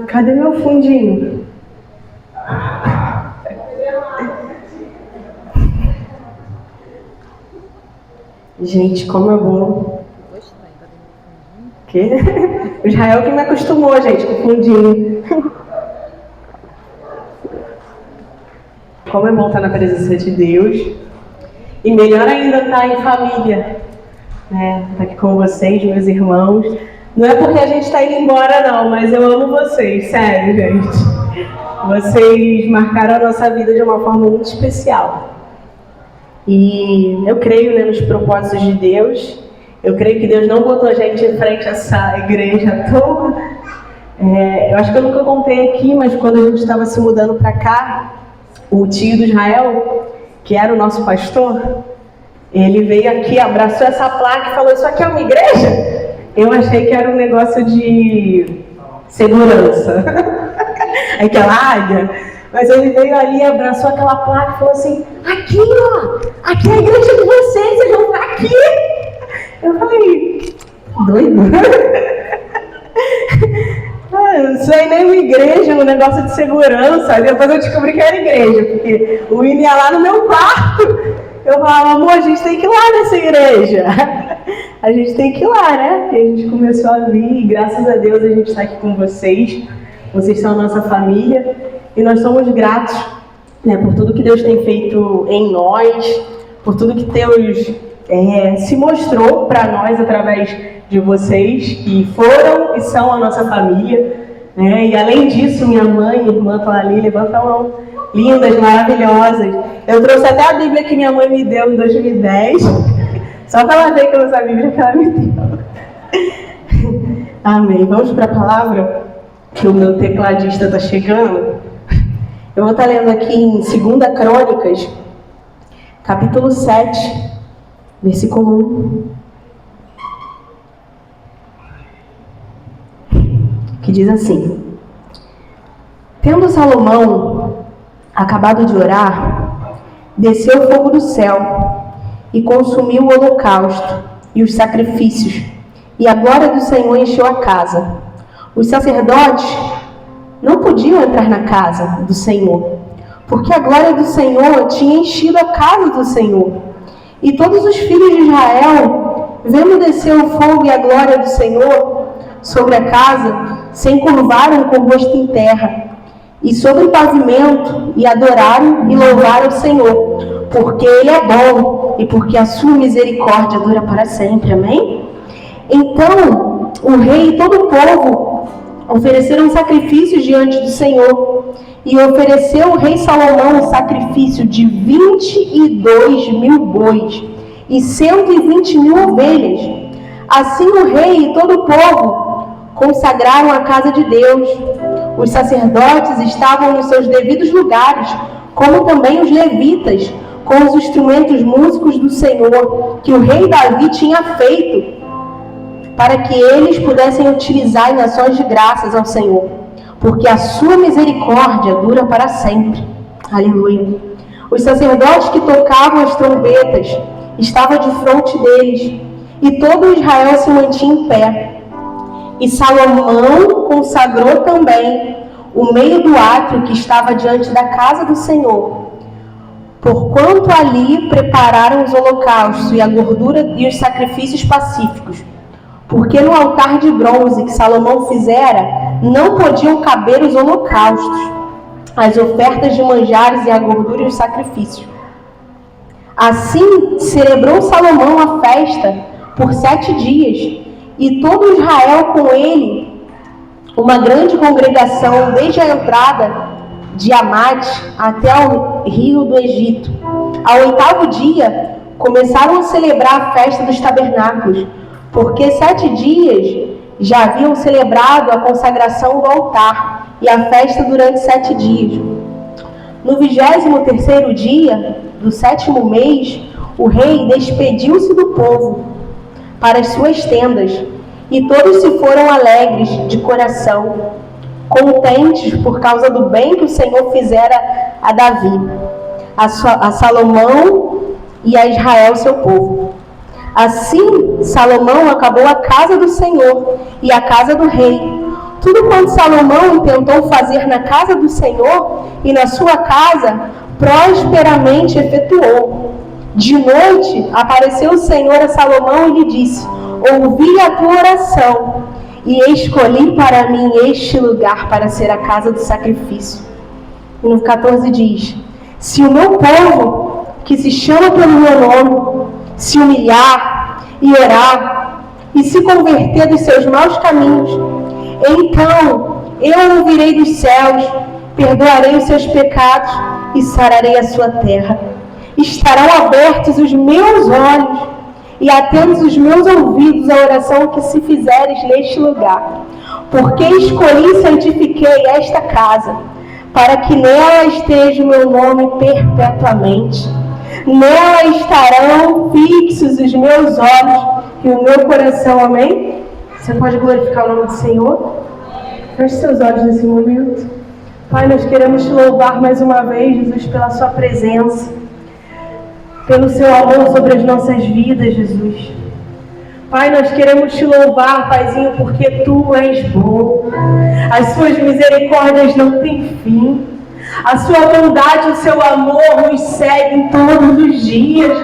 Cadê meu fundinho? Gente, como é bom. Que? O Israel que me acostumou, gente, com o fundinho. Como é bom estar na presença de Deus. E melhor ainda estar em família. Né? Estar aqui com vocês, meus irmãos. Não é porque a gente está indo embora, não, mas eu amo vocês, sério, gente. Vocês marcaram a nossa vida de uma forma muito especial. E eu creio, né, nos propósitos de Deus. Eu creio que Deus não botou a gente em frente a essa igreja à toa. Eu acho que eu nunca contei aqui, mas quando a gente estava se mudando para cá, o tio do Israel, que era o nosso pastor, ele veio aqui, abraçou essa placa e falou: isso aqui é uma igreja? Eu achei que era um negócio de segurança. Aquela águia. Mas ele veio ali, abraçou aquela placa e falou assim: aqui, ó, aqui é a igreja de vocês, vocês vão estar aqui. Eu falei: doido? Isso aí nem uma igreja, um negócio de segurança. Aí depois eu descobri que era igreja, porque o William ia lá no meu quarto. Eu falava: amor, a gente tem que ir lá nessa igreja. A gente tem que ir lá, né? E a gente começou a vir, e graças a Deus a gente está aqui com vocês. Vocês são a nossa família e nós somos gratos, né, por tudo que Deus tem feito em nós, por tudo que Deus se mostrou para nós através de vocês, que foram e são a nossa família. Né? E além disso, minha mãe e irmã estão ali, levanta a mão, lindas, maravilhosas. Eu trouxe até a Bíblia que minha mãe me deu em 2010, só para ela ver que eu uso a Bíblia que ela me deu. Amém. Vamos para a palavra, que o meu tecladista está chegando. Eu vou estar lendo aqui em 2 Crônicas, capítulo 7, versículo 1, que diz assim: tendo Salomão acabado de orar, desceu o fogo do céu e consumiu o holocausto e os sacrifícios, e a glória do Senhor encheu a casa. Os sacerdotes não podiam entrar na casa do Senhor, porque a glória do Senhor tinha enchido a casa do Senhor. E todos os filhos de Israel, vendo descer o fogo e a glória do Senhor sobre a casa, se encurvaram com o rosto em terra, e sobre o pavimento, e adoraram e louvaram o Senhor, porque Ele é bom, e porque a sua misericórdia dura para sempre. Amém? Então, o rei e todo o povo ofereceram sacrifícios diante do Senhor, e ofereceu o rei Salomão um sacrifício de 22.000 bois e 120.000 ovelhas. Assim o rei e todo o povo consagraram a casa de Deus. Os sacerdotes estavam nos seus devidos lugares, como também os levitas, com os instrumentos músicos do Senhor, que o rei Davi tinha feito, para que eles pudessem utilizar em ações de graças ao Senhor, porque a sua misericórdia dura para sempre. Aleluia. Os sacerdotes que tocavam as trombetas estavam de frente deles, e todo Israel se mantinha em pé. E Salomão consagrou também o meio do átrio que estava diante da casa do Senhor, porquanto ali prepararam os holocaustos e a gordura e os sacrifícios pacíficos. Porque no altar de bronze que Salomão fizera, não podiam caber os holocaustos, as ofertas de manjares e a gordura e os sacrifícios. Assim, celebrou Salomão a festa por 7 dias, e todo Israel com ele, uma grande congregação, desde a entrada de Amate até ao rio do Egito. Ao 8º dia, começaram a celebrar a festa dos tabernáculos, porque 7 dias já haviam celebrado a consagração do altar e a festa durante 7 dias. No 23º dia do 7º mês, o rei despediu-se do povo para as suas tendas, e todos se foram alegres de coração, contentes por causa do bem que o Senhor fizera a Davi, a Salomão e a Israel, seu povo. Assim, Salomão acabou a casa do Senhor e a casa do rei, tudo quanto Salomão intentou fazer na casa do Senhor e na sua casa, prosperamente efetuou. De noite apareceu o Senhor a Salomão e lhe disse: ouvi a tua oração e escolhi para mim este lugar para ser a casa do sacrifício. E no 14 diz: se o meu povo, que se chama pelo meu nome, se humilhar e orar e se converter dos seus maus caminhos, então eu ouvirei dos céus, perdoarei os seus pecados e sararei a sua terra. Estarão abertos os meus olhos e atentos os meus ouvidos à oração que se fizeres neste lugar. Porque escolhi e santifiquei esta casa, para que nela esteja o meu nome perpetuamente. Nela estarão fixos os meus olhos e o meu coração. Amém? Você pode glorificar o nome do Senhor? Feche seus olhos nesse momento. Pai, nós queremos te louvar mais uma vez, Jesus, pela sua presença, pelo seu amor sobre as nossas vidas, Jesus. Pai, nós queremos te louvar, Paizinho, porque tu és bom. As suas misericórdias não têm fim. A sua bondade e o seu amor nos seguem todos os dias.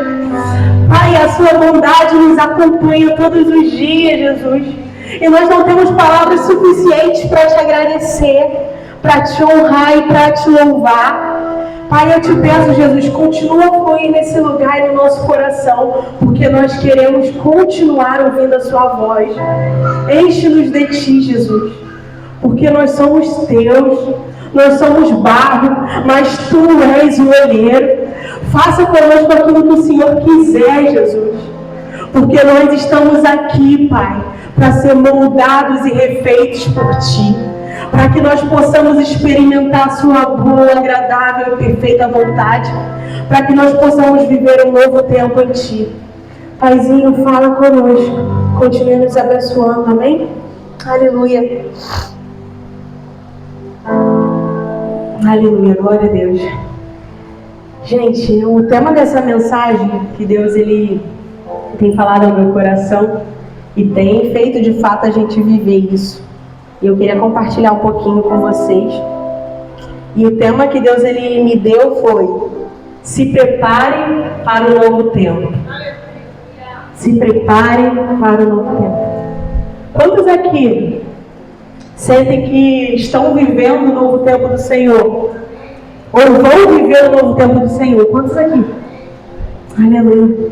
Pai, a sua bondade nos acompanha todos os dias, Jesus. E nós não temos palavras suficientes para te agradecer, para te honrar e para te louvar. Pai, eu te peço, Jesus, continua a fluir nesse lugar e no nosso coração, porque nós queremos continuar ouvindo a sua voz. Enche-nos de ti, Jesus, porque nós somos teus, nós somos barro, mas tu és o olheiro. Faça conosco aquilo que o Senhor quiser, Jesus, porque nós estamos aqui, Pai, para ser moldados e refeitos por ti, para que nós possamos experimentar a sua boa, agradável e perfeita vontade, para que nós possamos viver um novo tempo em ti. Paizinho, fala conosco, continue nos abençoando, amém? Aleluia. Aleluia, glória a Deus. Gente, o tema dessa mensagem, que Deus ele tem falado ao meu coração e tem feito de fato a gente viver isso. E eu queria compartilhar um pouquinho com vocês. E o tema que Deus ele me deu foi: se preparem para o novo tempo. Se preparem para o novo tempo. Quantos aqui sentem que estão vivendo o novo tempo do Senhor? Ou vão viver o novo tempo do Senhor? Quantos aqui? Aleluia.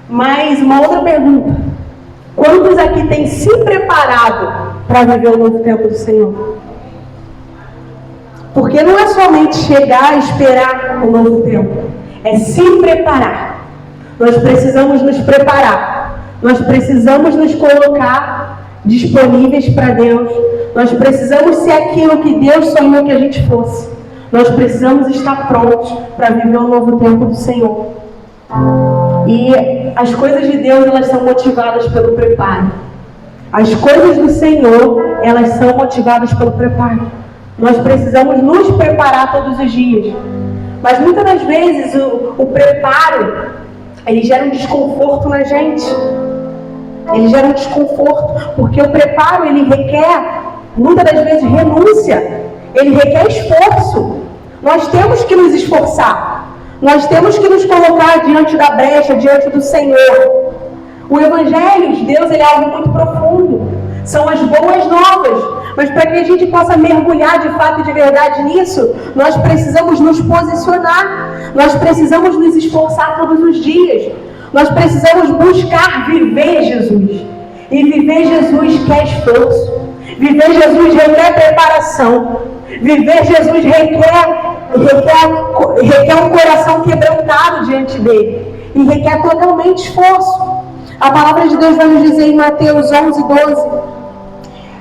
Mas uma outra pergunta: quantos aqui têm se preparado para viver o novo tempo do Senhor? Porque não é somente chegar e esperar o novo tempo, é se preparar. Nós precisamos nos preparar, nós precisamos nos colocar disponíveis para Deus, nós precisamos ser aquilo que Deus sonhou que a gente fosse, nós precisamos estar prontos para viver o novo tempo do Senhor. E as coisas de Deus, elas são motivadas pelo preparo. As coisas do Senhor, elas são motivadas pelo preparo. Nós precisamos nos preparar todos os dias. Mas muitas das vezes o preparo, ele gera um desconforto na gente. Ele gera um desconforto, porque o preparo, ele requer, muitas das vezes, renúncia. Ele requer esforço. Nós temos que nos esforçar. Nós temos que nos colocar diante da brecha, diante do Senhor. O Evangelho de Deus, ele é algo muito profundo. São as boas novas. Mas para que a gente possa mergulhar de fato e de verdade nisso, nós precisamos nos posicionar. Nós precisamos nos esforçar todos os dias. Nós precisamos buscar viver Jesus. E viver Jesus quer esforço. Viver Jesus requer preparação. Viver Jesus requer um coração quebrantado diante dele. E requer totalmente esforço. A palavra de Deus vai nos dizer em Mateus 11:12: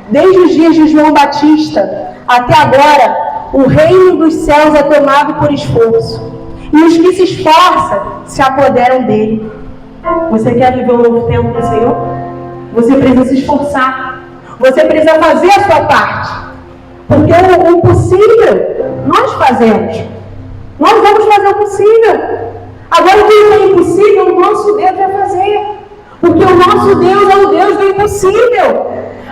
desde os dias de João Batista até agora, o reino dos céus é tomado por esforço, e os que se esforçam se apoderam dele. Você quer viver um novo tempo do Senhor? Você precisa se esforçar. Você precisa fazer a sua parte. Porque o possível, nós fazemos. Nós vamos fazer o possível. Agora, o que é impossível, o nosso Deus vai fazer. Porque o nosso Deus é o Deus do impossível.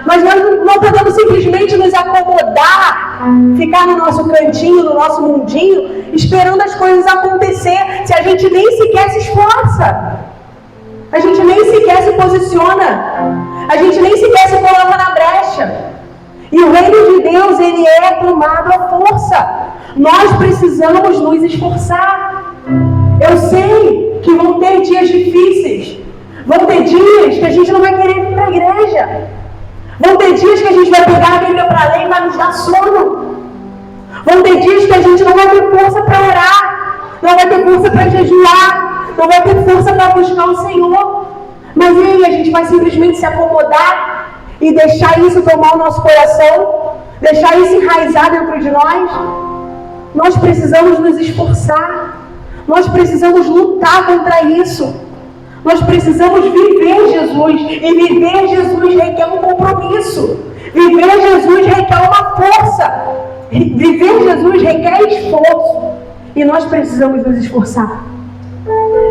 Mas nós não podemos simplesmente simplesmente nos acomodar, ficar no nosso cantinho, no nosso mundinho, esperando as coisas acontecer, se a gente nem sequer se esforça, a gente nem sequer se posiciona, a gente nem sequer se coloca na brecha. E o reino de Deus, ele é tomado à força. Nós precisamos nos esforçar. Eu sei que vão ter dias difíceis, vão ter dias que a gente não vai querer vir para a igreja, vão ter dias que a gente vai pegar a Bíblia para ler e vai nos dar sono, vão ter dias que a gente não vai ter força para orar, não vai ter força para jejuar, não vai ter força para buscar o Senhor. Mas e aí, a gente vai simplesmente se acomodar e deixar isso tomar o nosso coração, deixar isso enraizar dentro de nós? Nós precisamos nos esforçar, nós precisamos lutar contra isso, nós precisamos viver Jesus, e viver Jesus requer um compromisso, viver Jesus requer uma força, viver Jesus requer esforço, e nós precisamos nos esforçar.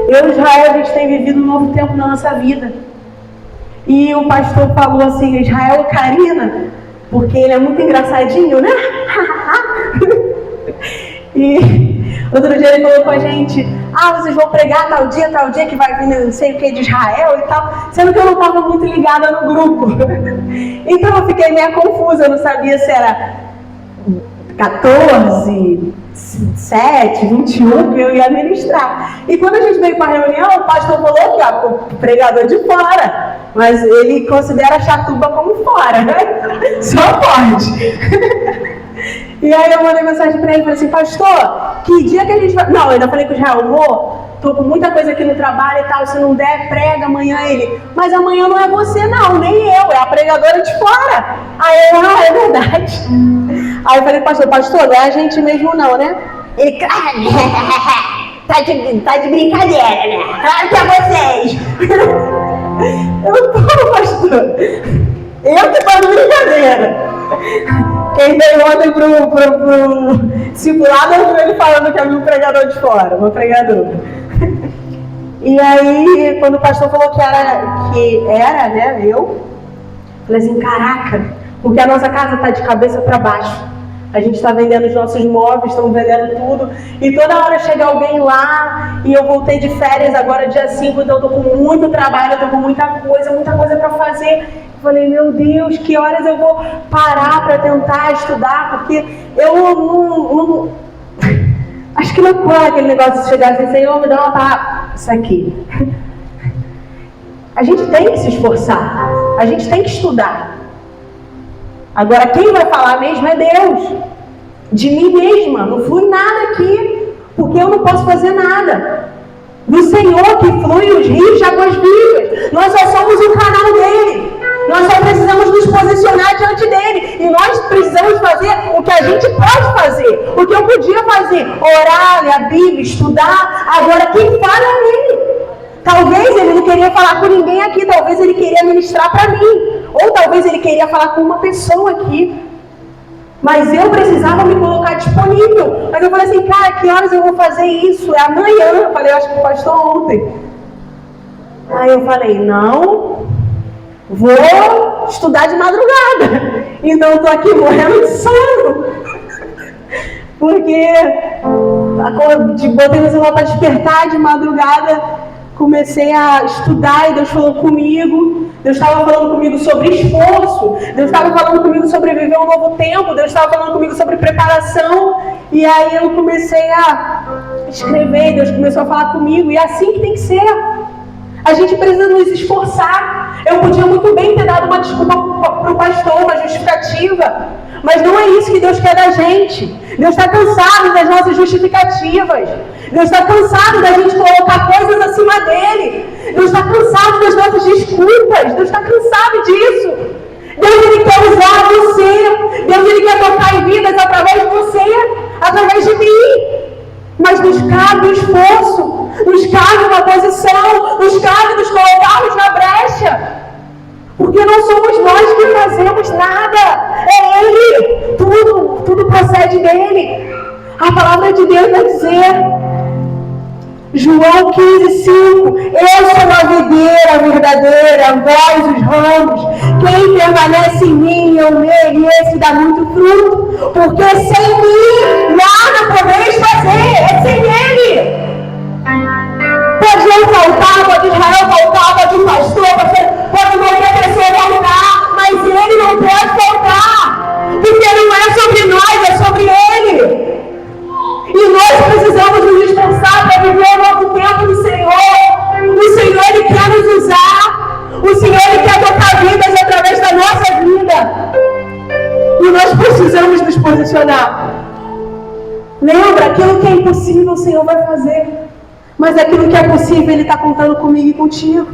Eu e Israel, a gente tem vivido um novo tempo na nossa vida, e o pastor falou assim, Israel Karina, porque ele é muito engraçadinho, né? E outro dia ele falou com a gente, vocês vão pregar tal dia que vai vir não sei o que de Israel e tal, sendo que eu não estava muito ligada no grupo. Então eu fiquei meio confusa, eu não sabia se era 14, 7, 21 que eu ia ministrar. E quando a gente veio para a reunião, o pastor falou que o pregador de fora, mas ele considera a Chatuba como fora, né? Só pode. E aí eu mandei mensagem para ele, falei assim, pastor, que dia que a gente vai... Não, eu ainda falei com o Israel, amor, tô com muita coisa aqui no trabalho e tal, se não der, prega amanhã. Ele, mas amanhã não é você não, nem eu, é a pregadora de fora. Aí eu, é verdade. Aí eu falei, pastor, não é a gente mesmo não, né? Ele, tá de brincadeira, né? Claro que é vocês. Eu, pastor, eu que tô de brincadeira. Quem veio ontem pro discipulado, eu vi ele falando que é meu pregador de fora, meu pregador. E aí, quando o pastor falou que era, né, eu falei assim, caraca, porque a nossa casa está de cabeça para baixo. A gente está vendendo os nossos móveis, estamos vendendo tudo. E toda hora chega alguém lá, e eu voltei de férias agora dia 5, então eu estou com muito trabalho, eu estou com muita coisa para fazer. Eu falei, meu Deus, que horas eu vou parar para tentar estudar, porque eu não... Acho que não cola aquele negócio de chegar assim, Senhor, me dá uma palavra. Isso aqui. A gente tem que se esforçar, a gente tem que estudar. Agora, quem vai falar mesmo é Deus. De mim mesma, não flui nada aqui, porque eu não posso fazer nada. Do Senhor que flui os rios de águas vivas. Nós só somos o canal dele. Nós só precisamos nos posicionar diante dele. E nós precisamos fazer o que a gente pode fazer. O que eu podia fazer. Orar, ler a Bíblia, estudar. Agora, quem fala é ele. Talvez ele não queria falar com ninguém aqui. Talvez ele queria ministrar para mim. Ou talvez ele queria falar com uma pessoa aqui. Mas eu precisava me colocar disponível. Mas eu falei assim, cara, que horas eu vou fazer isso? É amanhã. Eu falei, eu acho que o pastor ontem. Aí eu falei, não, vou estudar de madrugada. Então eu tô aqui morrendo de sono. Porque botei no celular para despertar de madrugada. Comecei a estudar e Deus falou comigo. Deus estava falando comigo sobre esforço. Deus estava falando comigo sobre viver um novo tempo. Deus estava falando comigo sobre preparação. E aí eu comecei a escrever. Deus começou a falar comigo. E é assim que tem que ser. A gente precisa nos esforçar. Eu podia muito bem ter dado uma desculpa para o pastor, uma justificativa. Mas não é isso que Deus quer da gente. Deus está cansado das nossas justificativas. Deus está cansado da gente colocar coisas acima dele. Deus está cansado das nossas desculpas. Deus está cansado disso. Deus, ele quer usar você. Deus, ele quer tocar em vidas através de você, através de mim. Mas nos cabe o esforço, nos cabe uma posição, nos cabe nos colocarmos na brecha. Porque não somos nós que fazemos nada. É ele. Tudo procede dele. A palavra de Deus vai dizer... João 15:5. Eu sou a videira verdadeira, vós os ramos. Quem permanece em mim, eu estão nele, e esse dá muito fruto, porque sem mim nada podeis fazer, é sem ele. Pode eu faltar, pode Israel faltar, pode o pastor, pode qualquer pessoa faltar, mas ele não pode faltar, porque não é sobre nós, é sobre ele. E nós precisamos nos esforçar para viver o novo tempo do Senhor. O Senhor, Ele quer nos usar. O Senhor, Ele quer tocar vidas através da nossa vida. E nós precisamos nos posicionar. Lembra, aquilo que é impossível o Senhor vai fazer. Mas aquilo que é possível, Ele está contando comigo e contigo.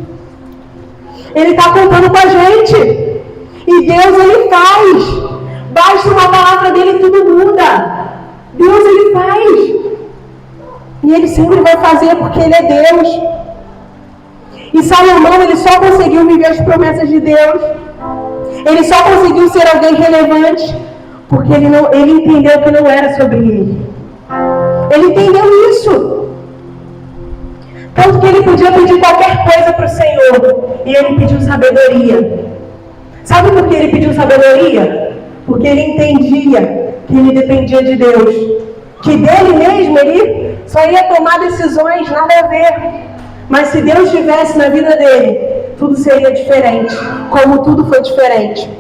Ele está contando com a gente. E Deus, Ele faz. Basta uma palavra dEle e tudo muda. Deus, Ele faz. E Ele sempre vai fazer porque Ele é Deus. E Salomão, ele só conseguiu viver as promessas de Deus. Ele só conseguiu ser alguém relevante porque ele entendeu que não era sobre ele. Ele entendeu isso. Tanto que ele podia pedir qualquer coisa para o Senhor. E ele pediu sabedoria. Sabe por que ele pediu sabedoria? Porque ele entendia que ele dependia de Deus. Que dele mesmo ele só ia tomar decisões nada a ver. Mas se Deus estivesse na vida dele, tudo seria diferente. Como tudo foi diferente.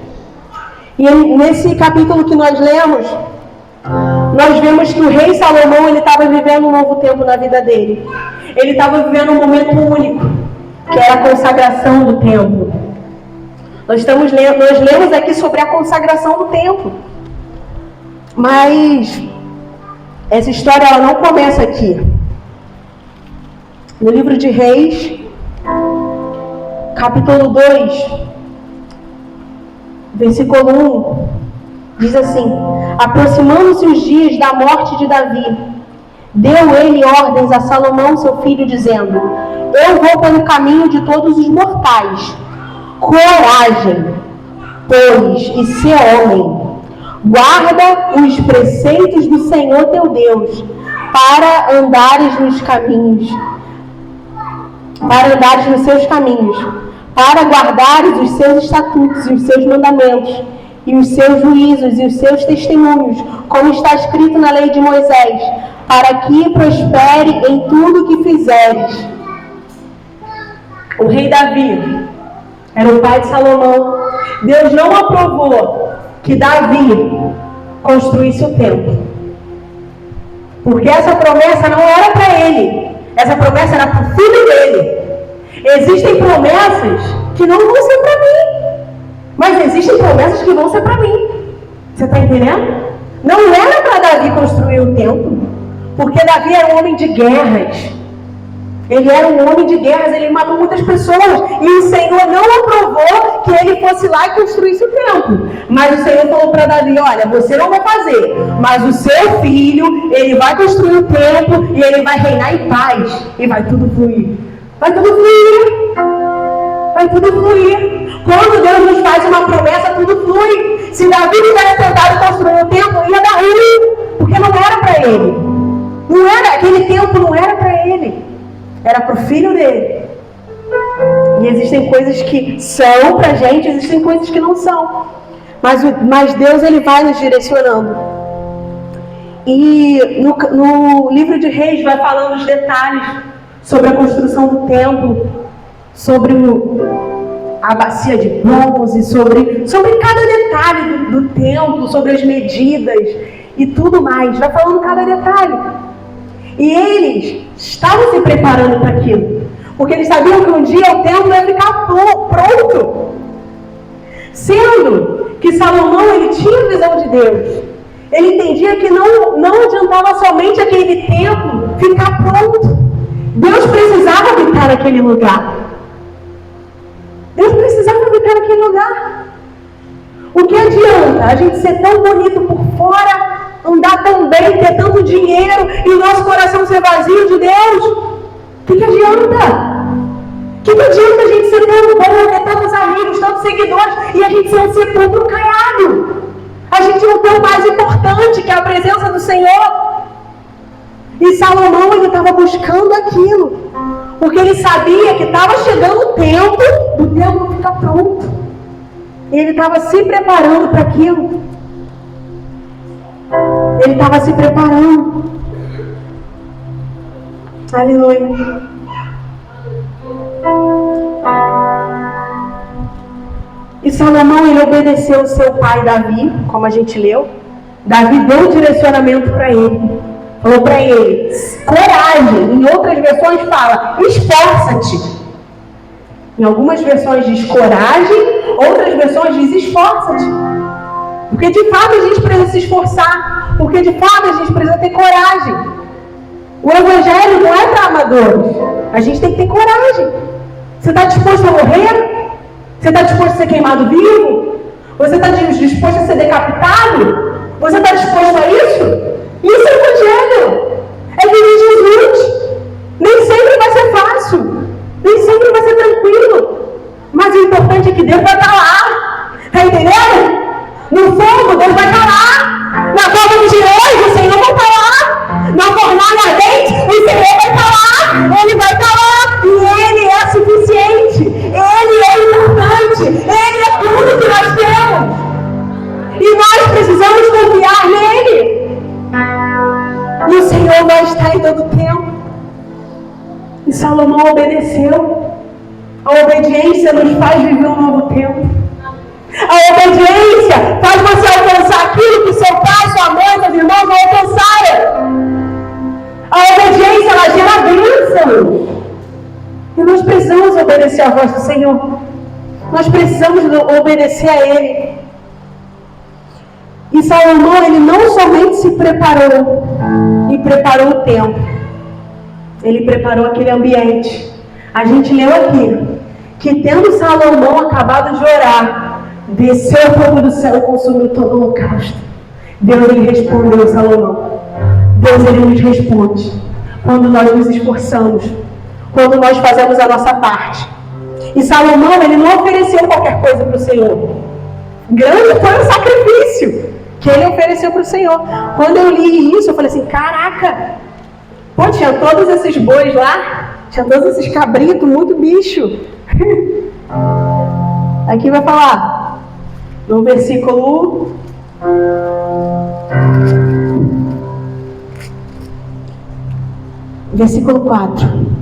E nesse capítulo que nós lemos, nós vemos que o rei Salomão, ele estava vivendo um novo tempo na vida dele. Ele estava vivendo um momento único, que era a consagração do templo. Nós lemos aqui sobre a consagração do templo. Mas essa história ela não começa aqui. No livro de Reis, capítulo 2, versículo 1, diz assim: aproximando-se os dias da morte de Davi, deu ele ordens a Salomão, seu filho, dizendo: eu vou pelo caminho de todos os mortais. Coragem, pois, e ser homem. Guarda os preceitos do Senhor teu Deus, para andares nos seus caminhos, para guardares os seus estatutos e os seus mandamentos, e os seus juízos e os seus testemunhos, como está escrito na lei de Moisés, para que prospere em tudo que fizeres. O rei Davi era o pai de Salomão. Deus não aprovou que Davi construísse o templo, porque essa promessa não era para ele, essa promessa era para o filho dele. Existem promessas que não vão ser para mim, mas existem promessas que vão ser para mim. Você está entendendo? Não era para Davi construir o templo, porque Davi era um homem de guerras. Ele era um homem de guerras, ele matou muitas pessoas. E o Senhor não aprovou que ele fosse lá e construísse o templo. Mas o Senhor falou para Davi: olha, você não vai fazer, mas o seu filho, ele vai construir o templo e ele vai reinar em paz. E vai tudo fluir. Vai tudo fluir. Vai tudo fluir. Quando Deus nos faz uma promessa, tudo flui. Se Davi tivesse tentado construir o templo, ia dar ruim, porque não era para ele. Não era, aquele templo não era para ele. Era para o filho dele. E existem coisas que são para a gente, existem coisas que não são. Mas Deus, Ele vai nos direcionando. E no livro de Reis vai falando os detalhes sobre a construção do templo, sobre a bacia de bronze, sobre cada detalhe do templo, sobre as medidas e tudo mais. Vai falando cada detalhe. E eles estavam se preparando para aquilo, porque eles sabiam que um dia o templo ia ficar pronto. Sendo que Salomão, ele tinha visão de Deus. Ele entendia que não adiantava somente aquele templo ficar pronto. Deus precisava habitar naquele lugar. Deus precisava habitar naquele lugar. O que adianta a gente ser tão bonito por fora, andar tão bem, ter tanto dinheiro e o nosso coração ser vazio de Deus? O que adianta? O que adianta a gente ser tão bom, ter tantos amigos, tantos seguidores e a gente não ser tão caiado? A gente não ter o mais importante, que é a presença do Senhor. E Salomão, ele estava buscando aquilo, porque ele sabia que estava chegando o tempo do templo ficar pronto. Ele estava se preparando para aquilo. Ele estava se preparando. Aleluia. E Salomão, ele obedeceu o seu pai Davi, como a gente leu. Davi deu um direcionamento para ele. Falou para ele, coragem. Em outras versões fala, esforça-te. Em algumas versões diz coragem, outras versões diz esforça-te. Porque de fato a gente precisa se esforçar. Porque de fato a gente precisa ter coragem. O evangelho não é para amadores. A gente tem que ter coragem. Você está disposto a morrer? Você está disposto a ser queimado vivo? Você está disposto a ser decapitado? Você está disposto a isso? Isso é o evangelho. É viver Jesus. Nem sempre vai ser fácil. Nem sempre vai ser tranquilo. Mas o importante é que Deus vai estar lá. Está entendendo? No fogo, Deus vai estar lá. Na cova de leões, o Senhor vai estar lá. Na fornalha ardente, o Senhor vai estar lá. Ele vai estar lá. E Ele é suficiente. Ele é importante. Ele é tudo que nós temos. E nós precisamos confiar nele. E o Senhor vai estar em todo tempo. E Salomão obedeceu. A obediência nos faz viver um novo tempo. A obediência faz você alcançar aquilo que seu pai, sua mãe, seus irmãos não alcançaram. A obediência, ela gera bênção. E nós precisamos obedecer à voz do Senhor. Nós precisamos obedecer a Ele. E Salomão, ele não somente se preparou e preparou o tempo. Ele preparou aquele ambiente. A gente leu aqui que tendo Salomão acabado de orar, desceu o fogo do céu e consumiu todo o holocausto. Deus, ele respondeu a Salomão. Deus, ele nos responde quando nós nos esforçamos, quando nós fazemos a nossa parte. E Salomão, ele não ofereceu qualquer coisa para o Senhor. Grande foi o sacrifício que ele ofereceu para o Senhor. Quando eu li isso, eu falei assim, caraca, pô, tinha todos esses bois lá, tinha todos esses cabritos, muito bicho. Aqui vai falar, no versículo 4.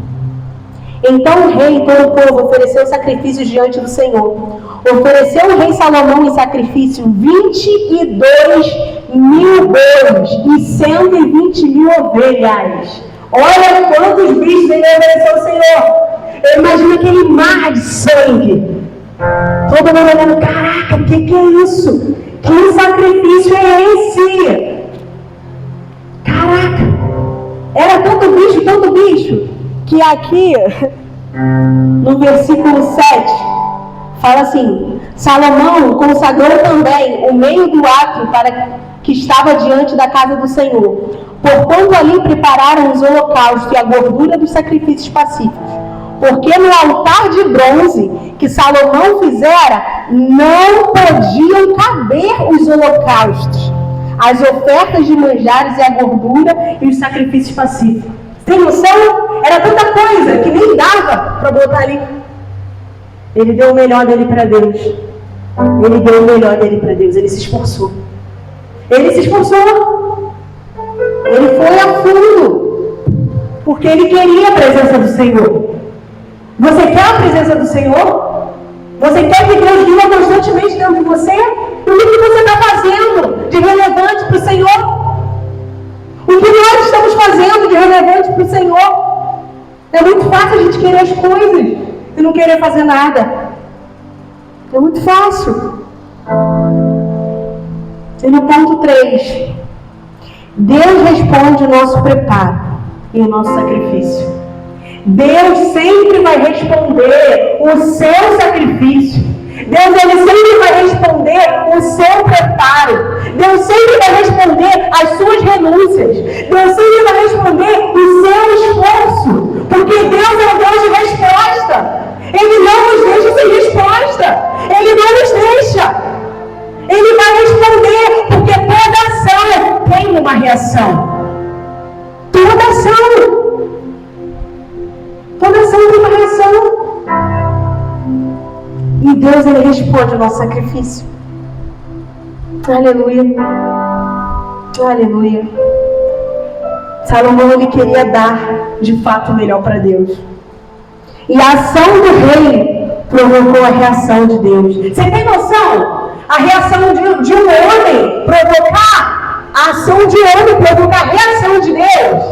Então o rei e todo o povo ofereceu sacrifícios diante do Senhor. Ofereceu o rei Salomão em sacrifício 22 mil bois e 120 mil ovelhas. Olha quantos bichos ele ofereceu ao Senhor. Eu imagino aquele mar de sangue. Todo mundo olhando, caraca, o que é isso? Que sacrifício é esse? Caraca, era tanto bicho, que aqui, no versículo 7, fala assim, Salomão consagrou também o meio do átrio para que estava diante da casa do Senhor, porquanto ali prepararam os holocaustos e a gordura dos sacrifícios pacíficos. Porque no altar de bronze que Salomão fizera, não podiam caber os holocaustos, as ofertas de manjares e a gordura e os sacrifícios pacíficos. Tem noção? Era tanta coisa que nem dava para botar ali. Ele deu o melhor dele para Deus. Ele deu o melhor dele para Deus. Ele se esforçou. Ele se esforçou. Ele foi a fundo. Porque ele queria a presença do Senhor. Você quer a presença do Senhor? Você quer que Deus viva constantemente dentro de você? O que você está fazendo de relevante para o Senhor? O que nós estamos fazendo de relevante para o Senhor? É muito fácil a gente querer as coisas e não querer fazer nada. É muito fácil. E no ponto 3, Deus responde o nosso preparo e o nosso sacrifício. Deus sempre vai responder o seu sacrifício. Deus, ele sempre vai responder o seu preparo. Deus sempre vai responder as suas renúncias. Deus sempre vai responder o seu esforço. Porque Deus é um Deus de resposta. Ele não nos deixa sem resposta. Ele não nos deixa. Ele vai responder, porque toda ação tem uma reação. Toda ação tem uma reação. E Deus Deus, Ele responde o nosso sacrifício. Aleluia. Aleluia. Salomão, ele queria dar, de fato, o melhor para Deus. E a ação do rei provocou a reação de Deus. Você tem noção? A reação de um homem provocar, a ação de homem provocar a reação de Deus.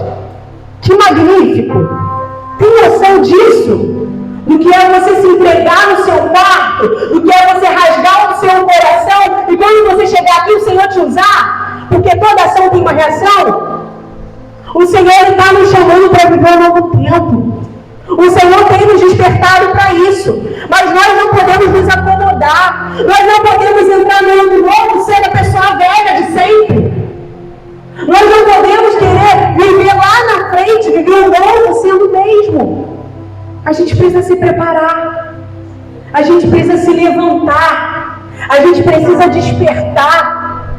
Que magnífico! Tem noção disso? Do que é você se entregar no seu quarto, do que é você rasgar o seu coração, e quando você chegar aqui o Senhor te usar, porque toda ação tem uma reação. O Senhor está nos chamando para viver um novo tempo. O Senhor tem nos despertado para isso, mas nós não podemos nos acomodar, nós não podemos entrar no ano novo sendo a pessoa velha de sempre. Nós não podemos querer viver lá na frente, viver o novo sendo o mesmo. A gente precisa se preparar, a gente precisa se levantar, a gente precisa despertar,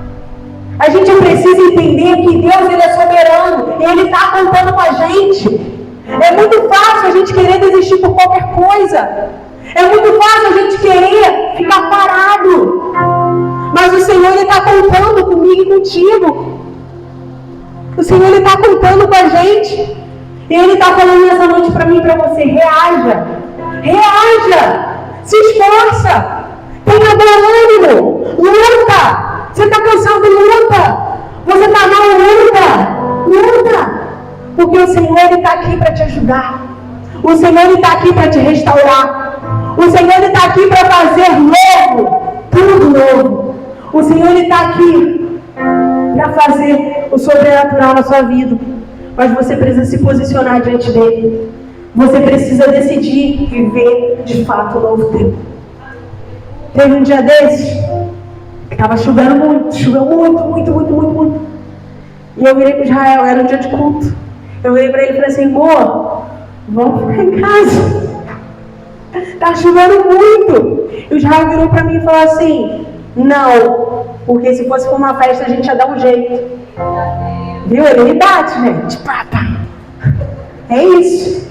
a gente precisa entender que Deus, Ele é soberano, Ele está contando com a gente. É muito fácil a gente querer desistir por qualquer coisa, é muito fácil a gente querer ficar parado, mas o Senhor, Ele está contando comigo e contigo. O Senhor, Ele está contando com a gente. E Ele está falando nessa noite para mim e para você: reaja, reaja, se esforça, tenha bom ânimo, luta. Você está cansado, luta. Você está mal, luta. Porque o Senhor, Ele está aqui para te ajudar. O Senhor, Ele está aqui para te restaurar. O Senhor, Ele está aqui para fazer novo, tudo novo. O Senhor, Ele está aqui para fazer o sobrenatural na sua vida. Mas você precisa se posicionar diante dele. Você precisa decidir viver de fato o novo tempo. Teve um dia desses que estava chovendo muito, choveu muito. E eu virei para Israel, era um dia de culto. Eu virei para ele e falei assim: amor, vamos ficar em casa. Está chovendo muito. E o Israel virou para mim e falou assim: não, porque se fosse para uma festa a gente ia dar um jeito. Viu? Ele me bate, gente. É isso.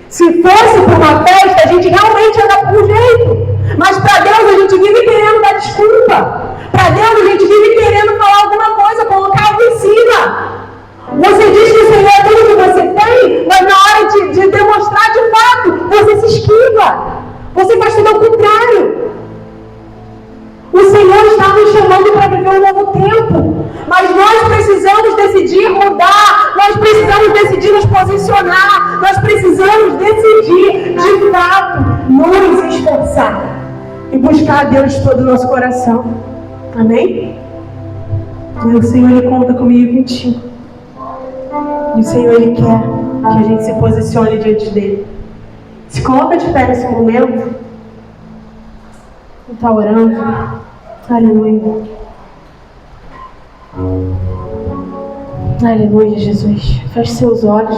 Se fosse para uma festa, a gente realmente ia dar por um jeito. Mas para Deus a gente vive querendo dar desculpa. Para Deus a gente vive querendo falar alguma coisa, colocar algo em cima. Você diz que o Senhor é tudo que você tem, mas na hora de demonstrar de fato, você se esquiva. Você faz tudo ao contrário. O Senhor está nos chamando para viver um novo tempo. Mas nós precisamos decidir mudar. Nós precisamos decidir nos posicionar. Nós precisamos decidir, de fato, nos esforçar. E buscar a Deus de todo o nosso coração. Amém? E o Senhor, Ele conta comigo e contigo. E o Senhor, Ele quer que a gente se posicione diante dEle. Se coloca de pé nesse momento. Está orando. Aleluia. Aleluia, Jesus. Feche seus olhos.